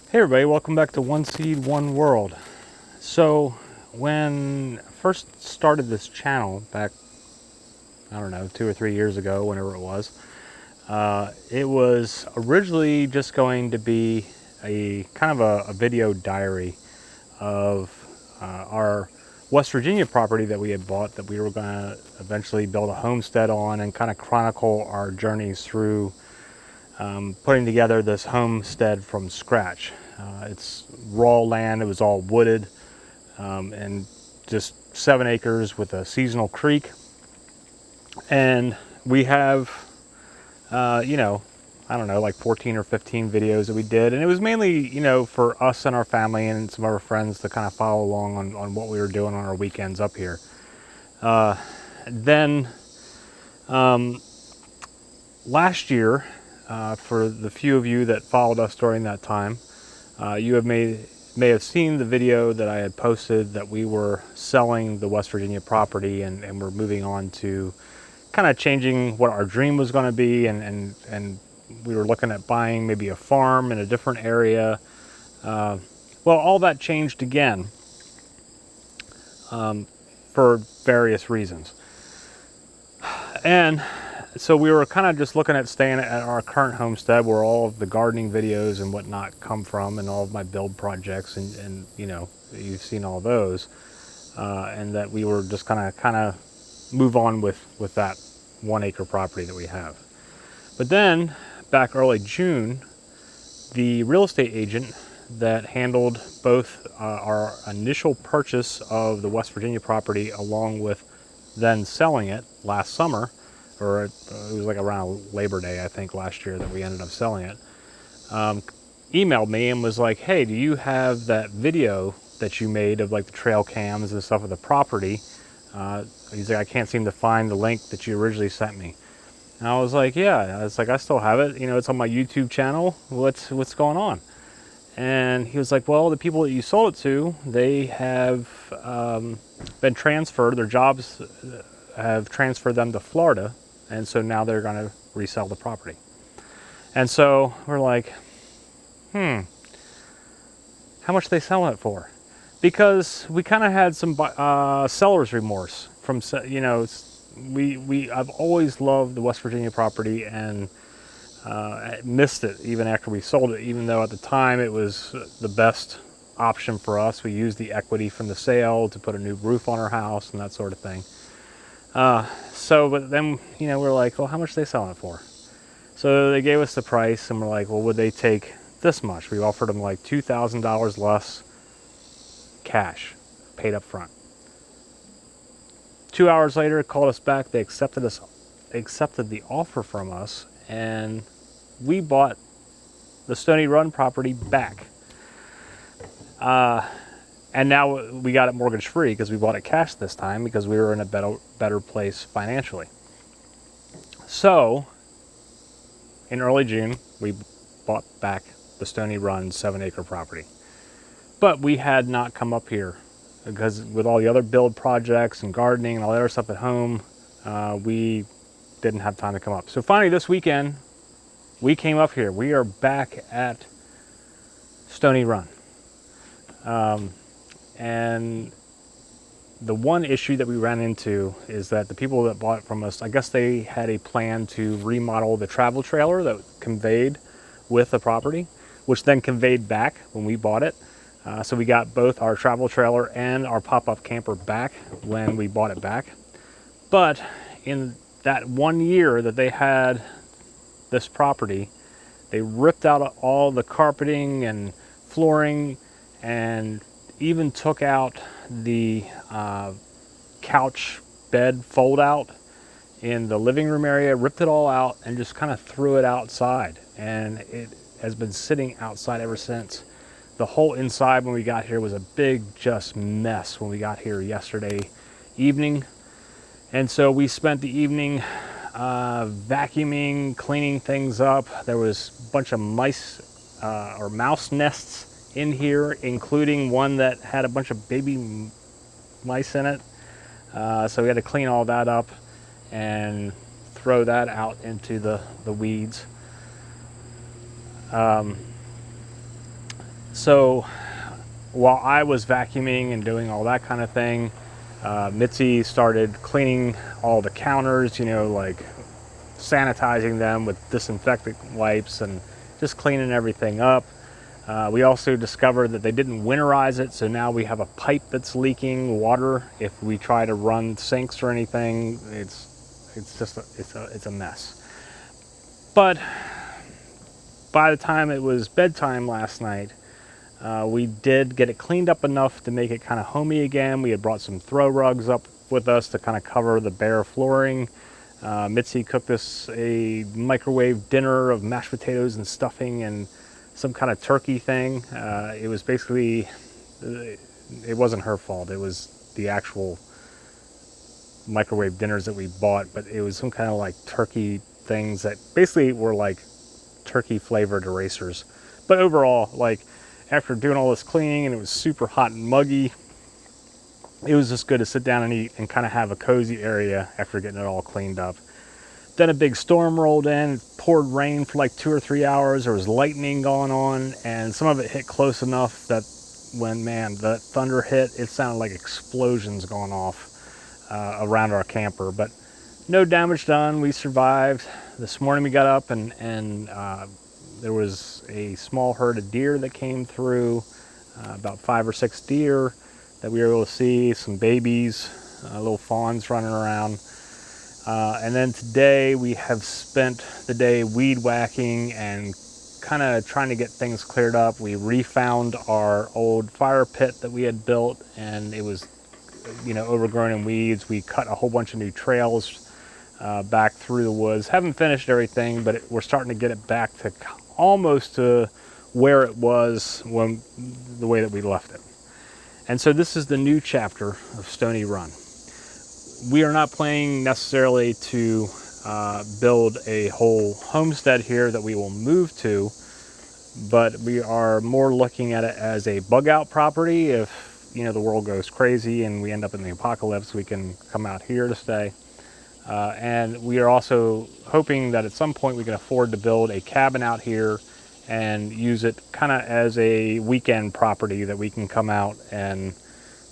Hey everybody, welcome back to One Seed, One World. So when I first started this channel back, I don't know, 2 or 3 years ago, whenever it was originally just going to be a kind of a video diary of our West Virginia property that we had bought that we were going to eventually build a homestead on and kind of chronicle our journeys through putting together this homestead from scratch. It's raw land, it was all wooded, and just 7 acres with a seasonal creek. And we have, I don't know, like 14 or 15 videos that we did. And it was mainly, for us and our family and some of our friends to kind of follow along on what we were doing on our weekends up here. Then last year, for the few of you that followed us during that time, you may have seen the video that I had posted that we were selling the West Virginia property and we're moving on to kind of changing what our dream was going to be, and we were looking at buying maybe a farm in a different area. Well, all that changed again for various reasons. And so we were kind of just looking at staying at our current homestead where all of the gardening videos and whatnot come from, and all of my build projects, and you've seen all those, and that we were just kind of move on with that 1 acre property that we have. But then back early June, the real estate agent that handled both our initial purchase of the West Virginia property along with then selling it last summer, or it was like around Labor Day, I think, last year that we ended up selling it, emailed me and was like, hey, do you have that video that you made of like the trail cams and stuff of the property? He's like, I can't seem to find the link that you originally sent me. And I was like, yeah. It's like, I still have it. It's on my YouTube channel. What's going on? And he was like, well, the people that you sold it to, they have been transferred. Their jobs have transferred them to Florida. And so now they're going to resell the property. And so we're like, how much are they selling it for? Because we kind of had some seller's remorse from, I've always loved the West Virginia property and missed it even after we sold it, even though at the time it was the best option for us. We used the equity from the sale to put a new roof on our house and that sort of thing. But then, we're like, well, how much are they selling it for? So they gave us the price, and we're like, well, would they take this much? We offered them like $2,000 less cash, paid up front. 2 hours later, it called us back. They accepted the offer from us, and we bought the Stony Run property back. And now we got it mortgage free because we bought it cash this time because we were in a better place financially. So in early June, we bought back the Stony Run 7-acre property. But we had not come up here because with all the other build projects and gardening and all the other stuff at home, we didn't have time to come up. So finally this weekend, we came up here. We are back at Stony Run. And the one issue that we ran into is that the people that bought it from us, I guess they had a plan to remodel the travel trailer that conveyed with the property, which then conveyed back when we bought it. So we got both our travel trailer and our pop-up camper back when we bought it back. But in that 1 year that they had this property, they ripped out all the carpeting and flooring and even took out the couch bed fold out in the living room area, ripped it all out and just kind of threw it outside. And it has been sitting outside ever since. The whole inside when we got here was a big just mess when we got here yesterday evening. And so we spent the evening vacuuming, cleaning things up. There was a bunch of mice or mouse nests in here, including one that had a bunch of baby mice in it. So we had to clean all that up and throw that out into the weeds. So while I was vacuuming and doing all that kind of thing, Mitzi started cleaning all the counters, you know, like sanitizing them with disinfectant wipes and just cleaning everything up. We also discovered that they didn't winterize it, so now we have a pipe that's leaking water. If we try to run sinks or anything, it's a mess. But by the time it was bedtime last night, we did get it cleaned up enough to make it kind of homey again. We had brought some throw rugs up with us to kind of cover the bare flooring. Mitzi cooked us a microwave dinner of mashed potatoes and stuffing and some kind of turkey thing. It was basically, it wasn't her fault. It was the actual microwave dinners that we bought, but it was some kind of like turkey things that basically were like turkey flavored erasers. But overall, like after doing all this cleaning and it was super hot and muggy, it was just good to sit down and eat and kind of have a cozy area after getting it all cleaned up. Then a big storm rolled in, it poured rain for like 2 or 3 hours. There was lightning going on, and some of it hit close enough that when, man, the thunder hit, it sounded like explosions going off around our camper. But no damage done. We survived. This morning we got up and there was a small herd of deer that came through, about 5 or 6 deer that we were able to see, some babies, little fawns running around. And then today we have spent the day weed whacking and kind of trying to get things cleared up. We refound our old fire pit that we had built, and it was, you know, overgrown in weeds. We cut a whole bunch of new trails back through the woods. Haven't finished everything, but we're starting to get it back to almost to where it was when the way that we left it. And so this is the new chapter of Stony Run. We are not planning necessarily to build a whole homestead here that we will move to, but we are more looking at it as a bug out property. If, you know, the world goes crazy and we end up in the apocalypse, we can come out here to stay. And we are also hoping that at some point we can afford to build a cabin out here and use it kind of as a weekend property that we can come out and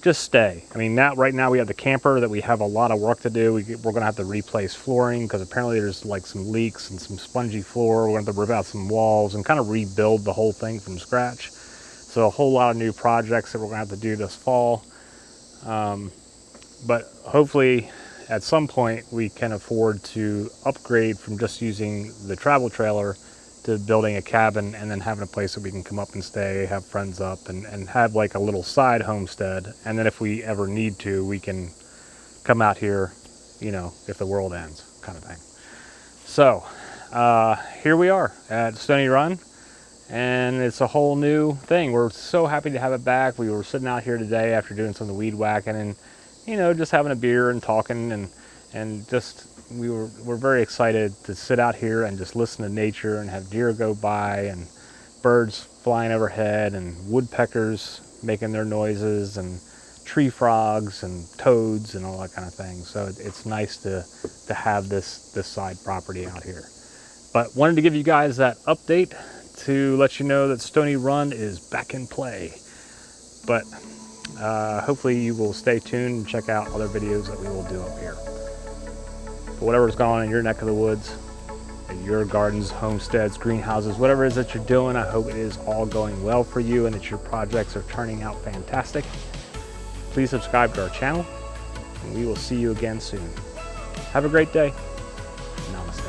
just stay. I mean, right now we have the camper that we have a lot of work to do. We're going to have to replace flooring because apparently there's like some leaks and some spongy floor. We're going to have to rip out some walls and kind of rebuild the whole thing from scratch. So a whole lot of new projects that we're going to have to do this fall. But hopefully at some point we can afford to upgrade from just using the travel trailer to building a cabin and then having a place that we can come up and stay, have friends up, and have like a little side homestead. And then if we ever need to, we can come out here, you know, if the world ends, kind of thing. So here we are at Stony Run, and it's a whole new thing. We're so happy to have it back. We were sitting out here today after doing some of the weed whacking and, you know, just having a beer and talking and just, we're very excited to sit out here and just listen to nature and have deer go by and birds flying overhead and woodpeckers making their noises and tree frogs and toads and all that kind of thing. So it's nice to have this side property out here. But wanted to give you guys that update to let you know that Stony Run is back in play. But hopefully you will stay tuned and check out other videos that we will do up here. But whatever's going on in your neck of the woods, at your gardens, homesteads, greenhouses, whatever it is that you're doing, I hope it is all going well for you and that your projects are turning out fantastic. Please subscribe to our channel, and we will see you again soon. Have a great day. Namaste.